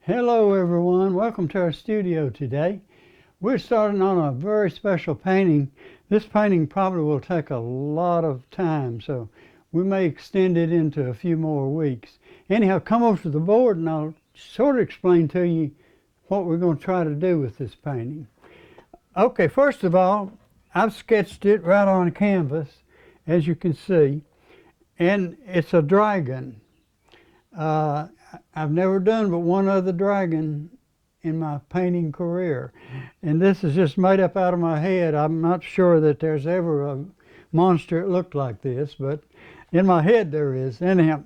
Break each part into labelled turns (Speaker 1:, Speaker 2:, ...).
Speaker 1: Hello everyone, welcome to our studio today. We're starting on a very special painting. This painting probably will take a lot of time, so we may extend it into a few more weeks. Anyhow, come over to the board and I'll sort of explain to you what we're going to try to do with this painting. Okay, first of all, I've sketched it right on canvas, as you can see, and it's a dragon. I've never done but one other dragon in my painting career, and this is just made up out of my head. I'm not sure that there's ever a monster that looked like this, but in my head there is. Anyhow,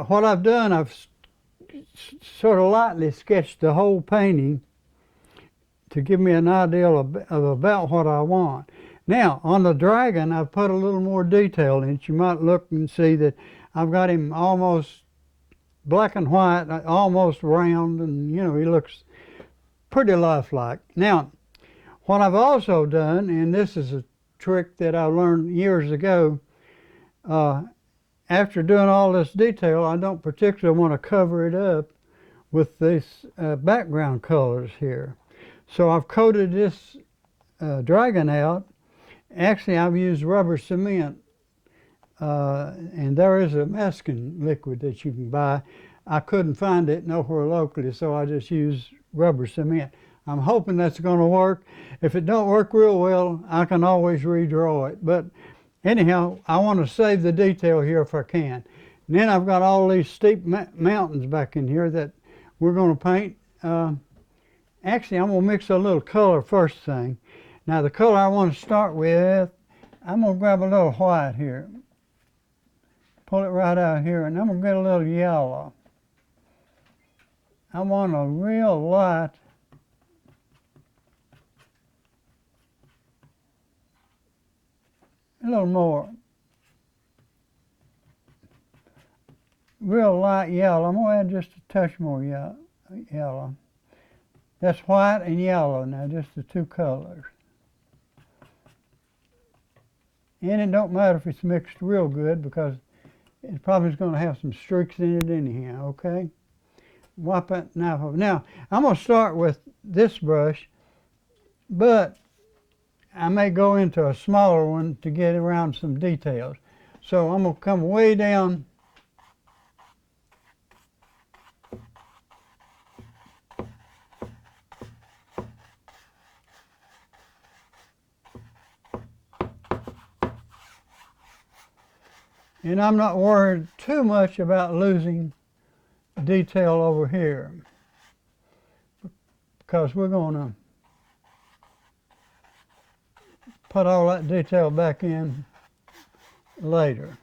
Speaker 1: what I've done, I've sort of lightly sketched the whole painting to give me an idea of about what I want. Now, on the dragon, I've put a little more detail in it. You might look and see that I've got him almost black and white, almost round, and he looks pretty lifelike. Now, what I've also done, and this is a trick that I learned years ago, after doing all this detail, I don't particularly want to cover it up with this background colors here. So I've coated this dragon out. Actually, I've used rubber cement, and there is a masking liquid that you can buy. I couldn't find it nowhere locally, so I just used rubber cement. I'm hoping that's going to work. If it don't work real well, I can always redraw it. But anyhow, I want to save the detail here if I can. And then I've got all these steep mountains back in here that we're going to paint. Actually, I'm going to mix a little color first thing. Now, the color I want to start with, I'm going to grab a little white here. Pull it right out here, and I'm going to get a little yellow. I want a real light a little more. Real light yellow. I'm going to add just a touch more yellow. That's white and yellow now, just the two colors. And it don't matter if it's mixed real good because it probably is going to have some streaks in it anyhow, okay? Wipe that knife off. Now, I'm going to start with this brush, but I may go into a smaller one to get around some details. So I'm going to come way down . And I'm not worried too much about losing detail over here because we're going to put all that detail back in later.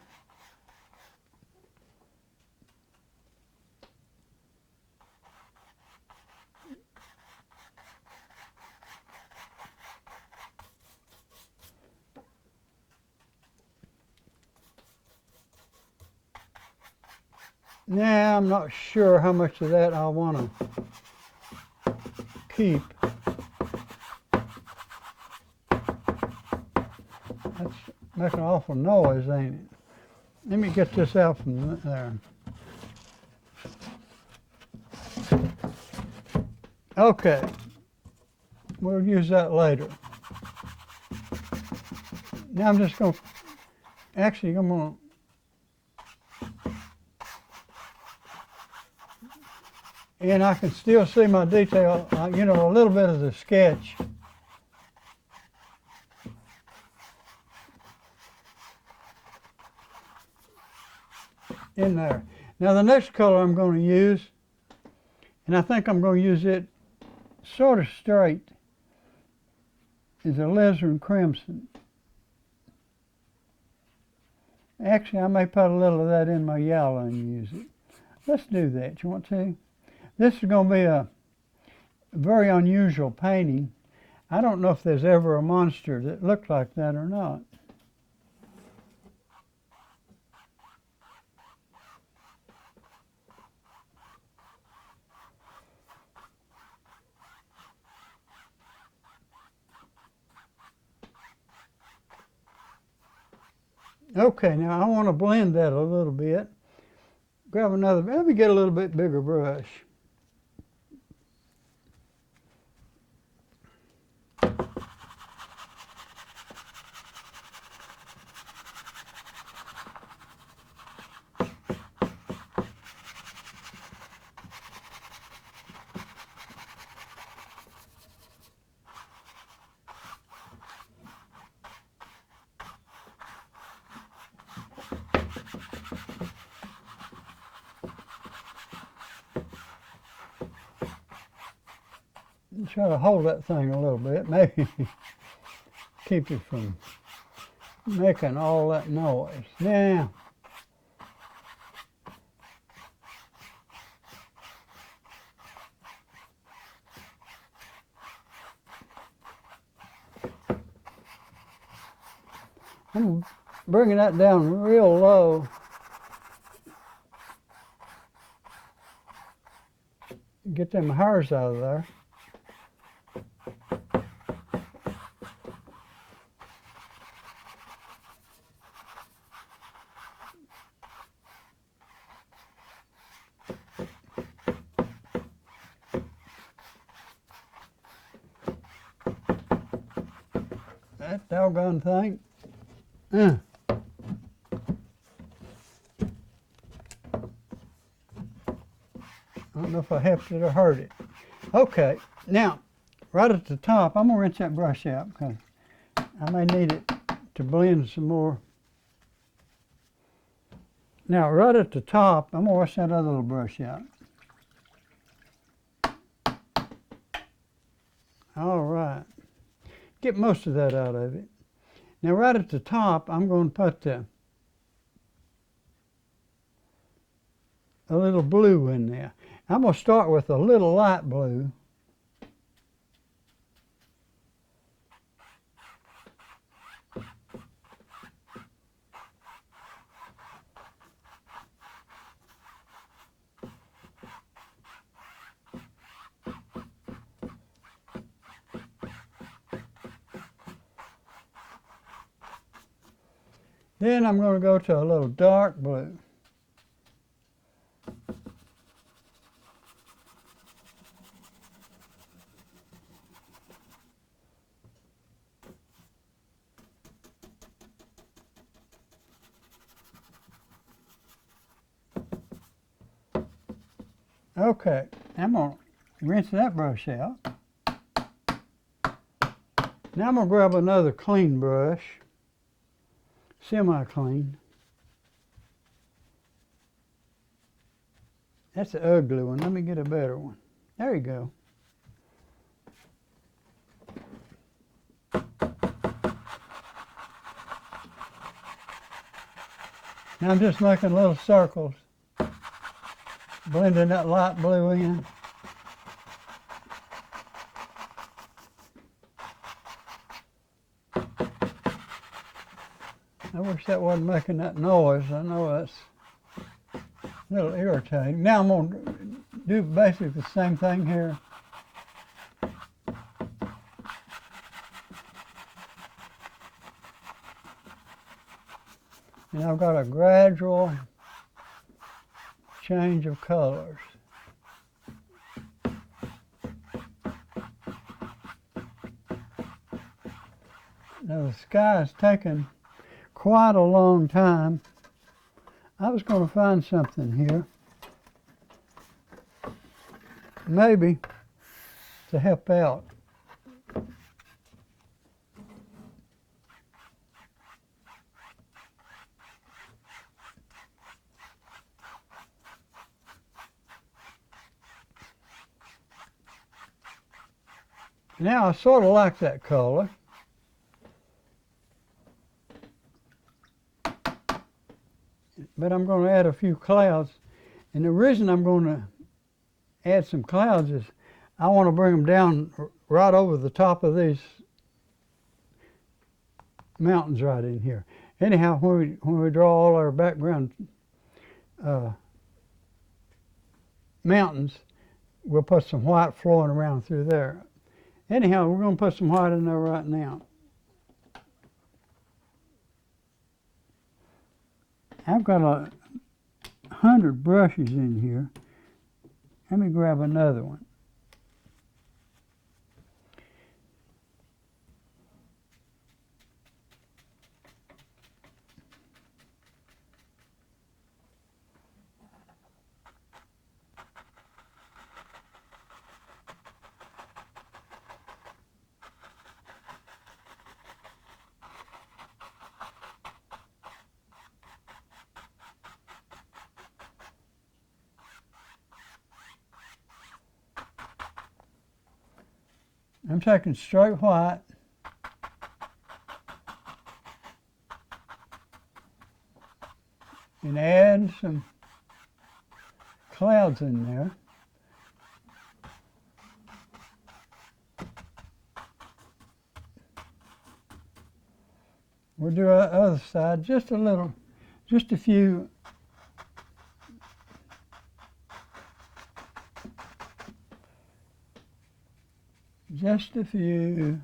Speaker 1: Now, I'm not sure how much of that I want to keep. That's making an awful noise, ain't it? Let me get this out from there. Okay, we'll use that later. Now I'm just going to, actually I'm going to and I can still see my detail, a little bit of the sketch. In there. Now the next color I'm going to use, and I think I'm going to use it sort of straight, is a alizarin crimson. Actually, I may put a little of that in my yellow and use it. Let's do that. You want to? This is going to be a very unusual painting. I don't know if there's ever a monster that looked like that or not. Okay, now I want to blend that a little bit. Grab another, let me get a little bit bigger brush. Try to hold that thing a little bit, maybe keep it from making all that noise. Now, I'm bringing that down real low. Get them hairs out of there. That doggone thing. I don't know if I helped it or hurt it. Okay, now, right at the top, I'm gonna rinse that brush out because I may need it to blend some more. Now, right at the top, I'm gonna wash that other little brush out. All right, get most of that out of it. Now, right at the top, I'm going to put a little blue in there. I'm going to start with a little light blue. Then I'm going to go to a little dark blue. Okay, I'm going to rinse that brush out. Now I'm going to grab another clean brush, semi-clean. That's an ugly one. Let me get a better one. There you go. Now I'm just making little circles, blending that light blue in. I wish that wasn't making that noise. I know that's a little irritating. Now I'm going to do basically the same thing here. And I've got a gradual change of colors. Now the sky is taking quite a long time. I was going to find something here, maybe to help out. Now I sort of like that color. But I'm going to add a few clouds. And the reason I'm going to add some clouds is I want to bring them down right over the top of these mountains right in here. Anyhow, when we draw all our background mountains, we'll put some white flowing around through there. Anyhow, we're going to put some white in there right now. I've got 100 brushes in here. Let me grab another one. I'm taking straight white and add some clouds in there. We'll do the other side just a little, just a few. Just a few.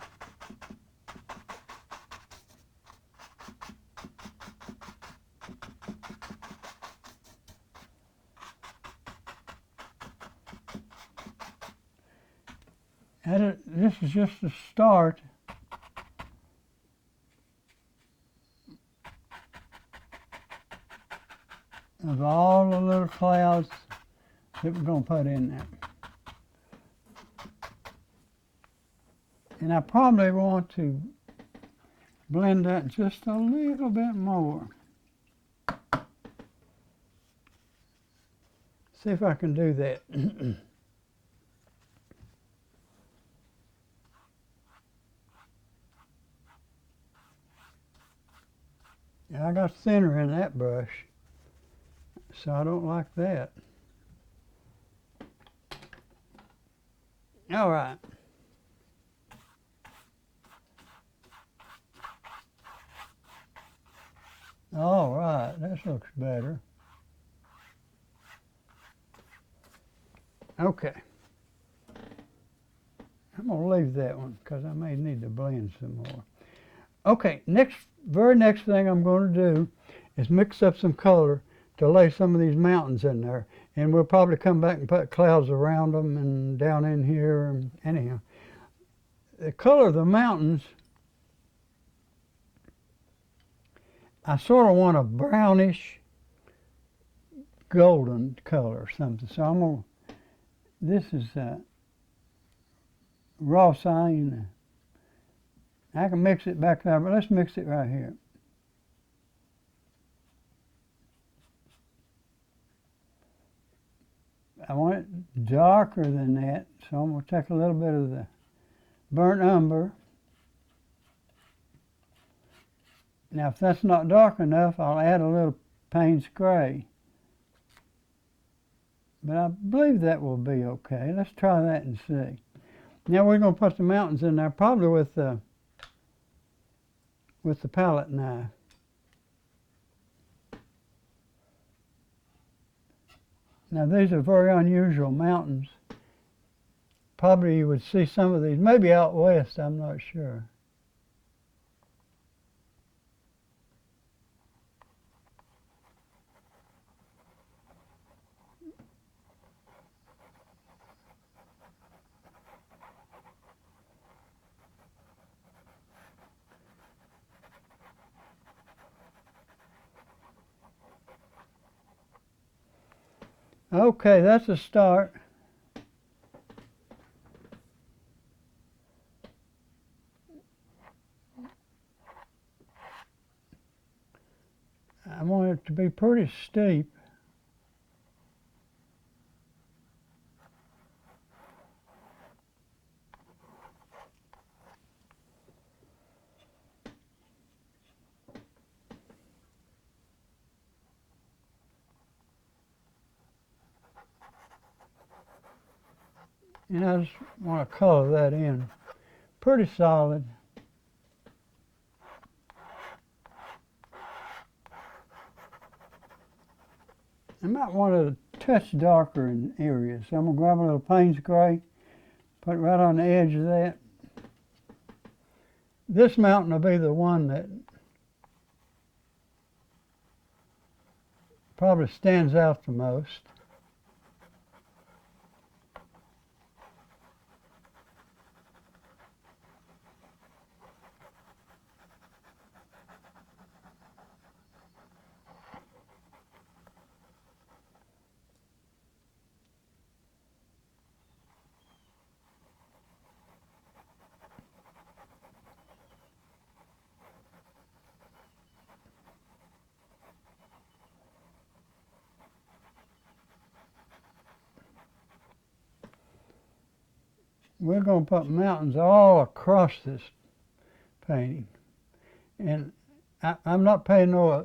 Speaker 1: This is just the start of all the little clouds that we're going to put in there. And I probably want to blend that just a little bit more. See if I can do that. I got thinner in that brush, so I don't like that. All right. All right, this looks better. Okay. I'm going to leave that one because I may need to blend some more. Okay, very next thing I'm going to do is mix up some color to lay some of these mountains in there. And we'll probably come back and put clouds around them and down in here. And anyhow, the color of the mountains, I sort of want a brownish golden color or something. So I'm going to, this is raw cyan. I can mix it back there, but let's mix it right here. I want it darker than that, so I'm going to take a little bit of the burnt umber. Now, if that's not dark enough, I'll add a little Payne's gray. But I believe that will be okay. Let's try that and see. Now we're going to put the mountains in there, probably with the palette knife. Now these are very unusual mountains. Probably you would see some of these, maybe out west, I'm not sure. Okay, that's a start. I want it to be pretty steep. And I just want to color that in pretty solid. I might want it a touch darker in areas. So I'm going to grab a little Payne's gray, put it right on the edge of that. This mountain will be the one that probably stands out the most. we're going to put mountains all across this painting. And I'm not paying a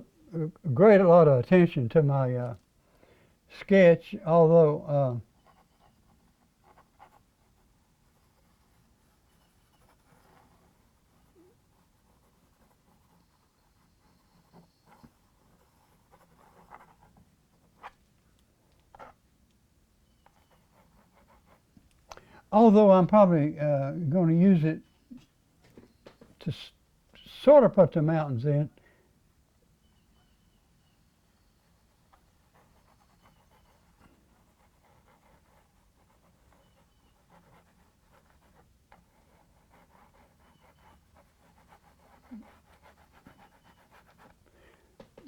Speaker 1: great lot of attention to my sketch, although I'm probably going to use it to sort of put the mountains in.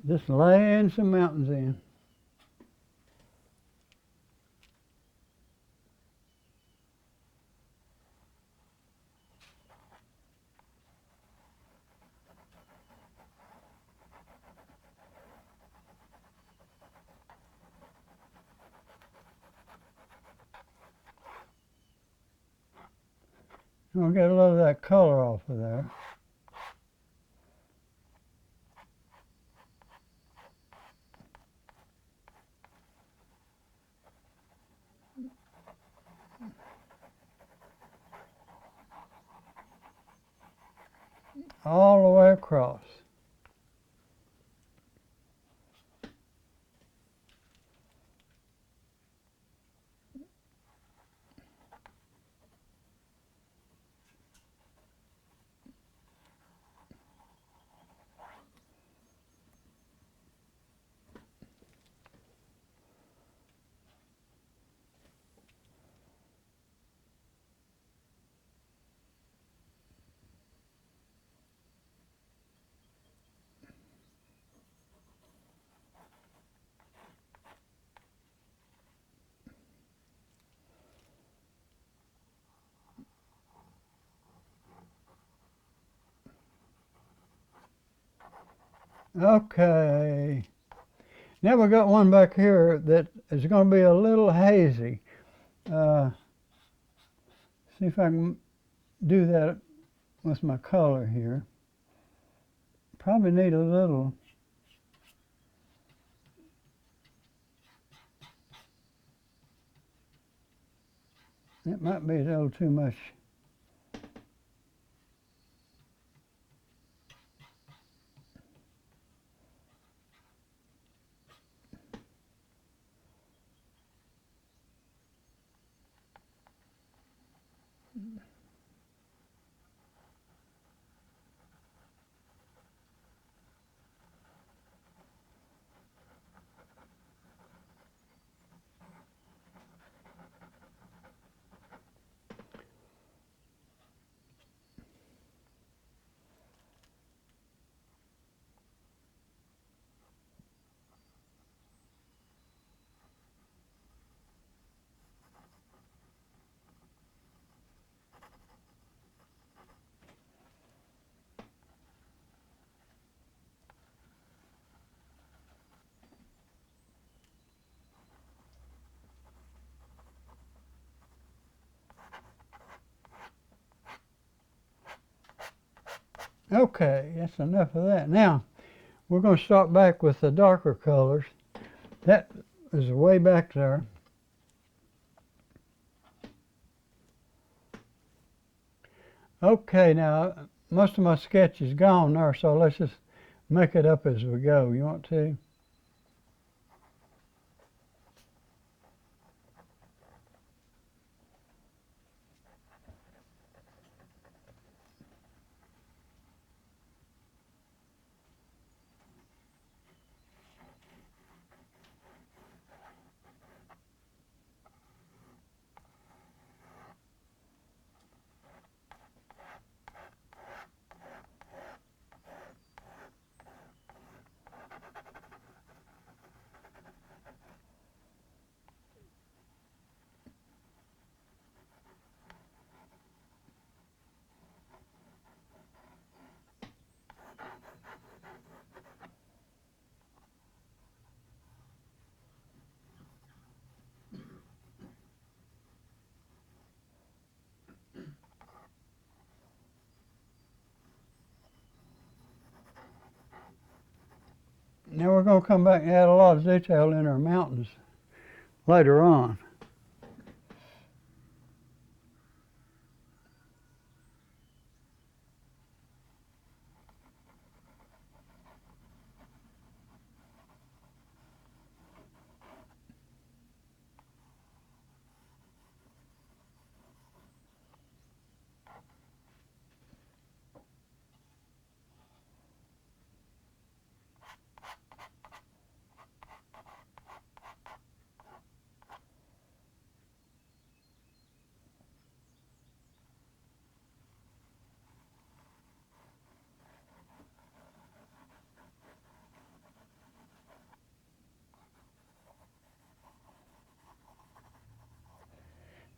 Speaker 1: Just laying some mountains in. I'll get a little of that color off of there. All the way across. Okay. Now we got one back here that is going to be a little hazy. See if I can do that with my color here. Probably need a little. It might be a little too much. Okay, that's enough of that. Now, we're going to start back with the darker colors. That is way back there. Okay, now, most of my sketch is gone there, so let's just make it up as we go. You want to? Now we're going to come back and add a lot of detail in our mountains later on.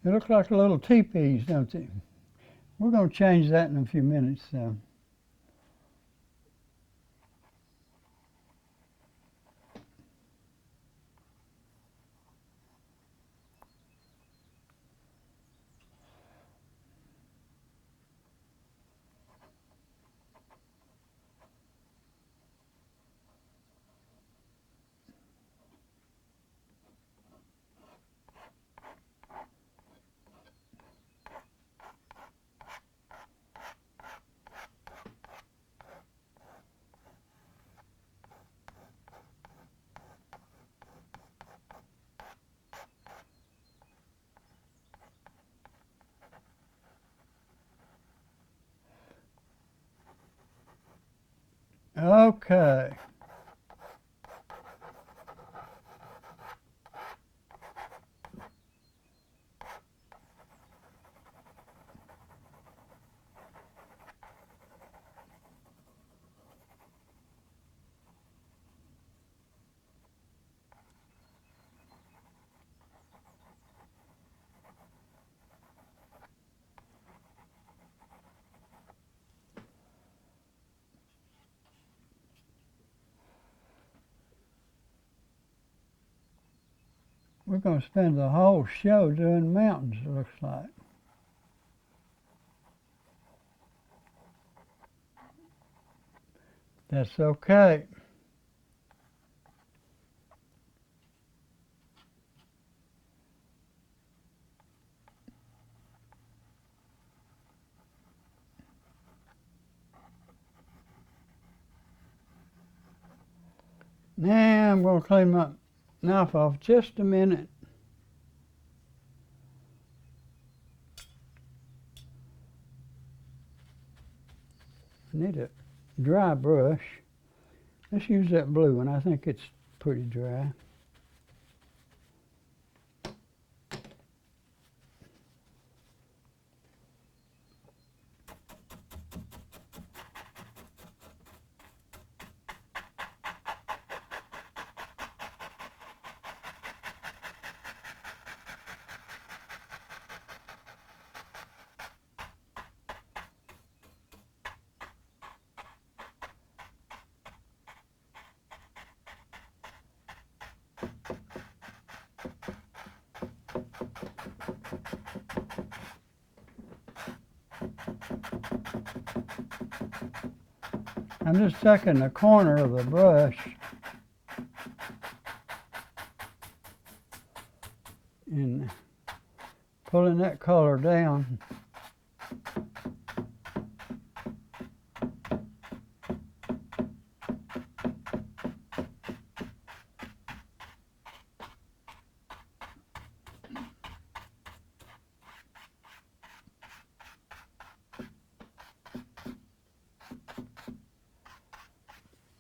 Speaker 1: They look like little teepees, don't they? We're going to change that in a few minutes. Okay. We're going to spend the whole show doing mountains, it looks like. That's okay. Now I'm going to clean my knife off just a minute. I need a dry brush. Let's use that blue one. I think it's pretty dry. I'm just taking the corner of the brush and pulling that color down.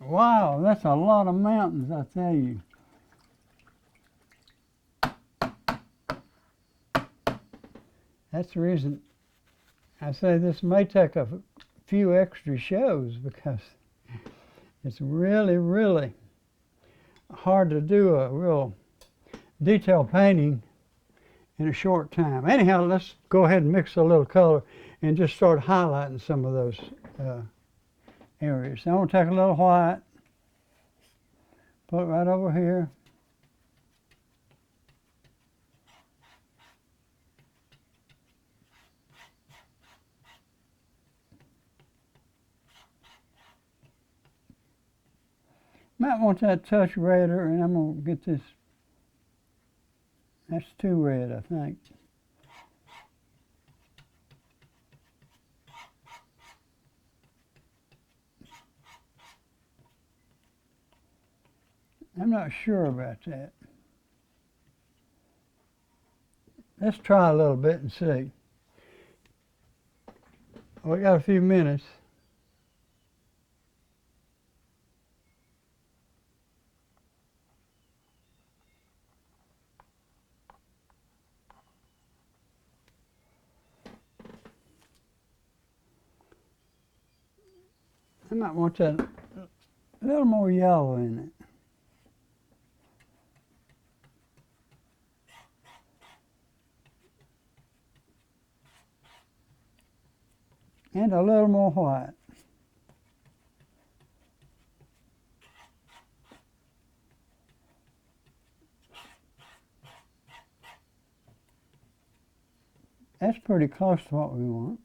Speaker 1: Wow, that's a lot of mountains, I tell you. That's the reason I say this may take a few extra shows, because it's really, really hard to do a real detailed painting in a short time. Anyhow, let's go ahead and mix a little color and just start highlighting some of those areas. Now I'm going to take a little white, put it right over here. Might want that touch redder, and I'm going to get this. That's too red, I think. I'm not sure about that. Let's try a little bit and see. We got a few minutes. I might want that a little more yellow in it. And a little more white. That's pretty close to what we want.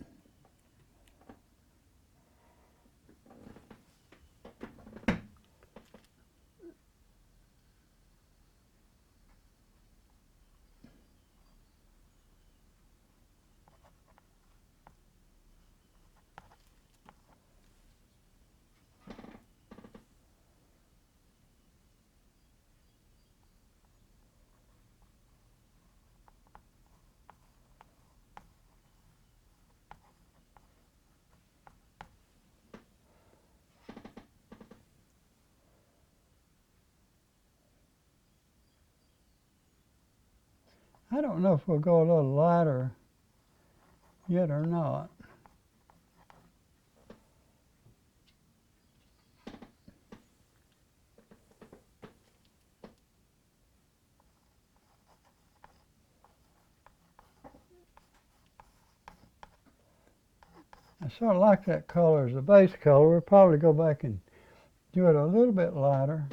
Speaker 1: I don't know if we'll go a little lighter yet or not. I sort of like that color as a base color. We'll probably go back and do it a little bit lighter.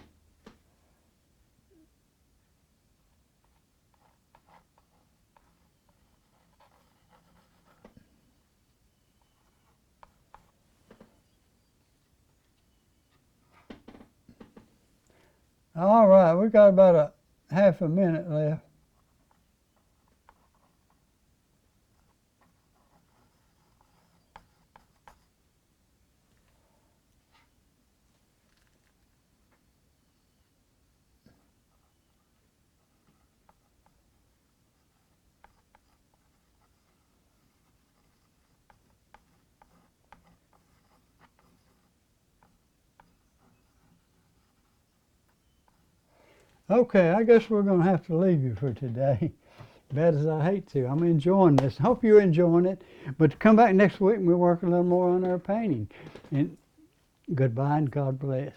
Speaker 1: All right, we got about a half a minute left. Okay, I guess we're going to have to leave you for today. Bad as I hate to. I'm enjoying this. Hope you're enjoying it. But come back next week and we'll work a little more on our painting. And goodbye and God bless.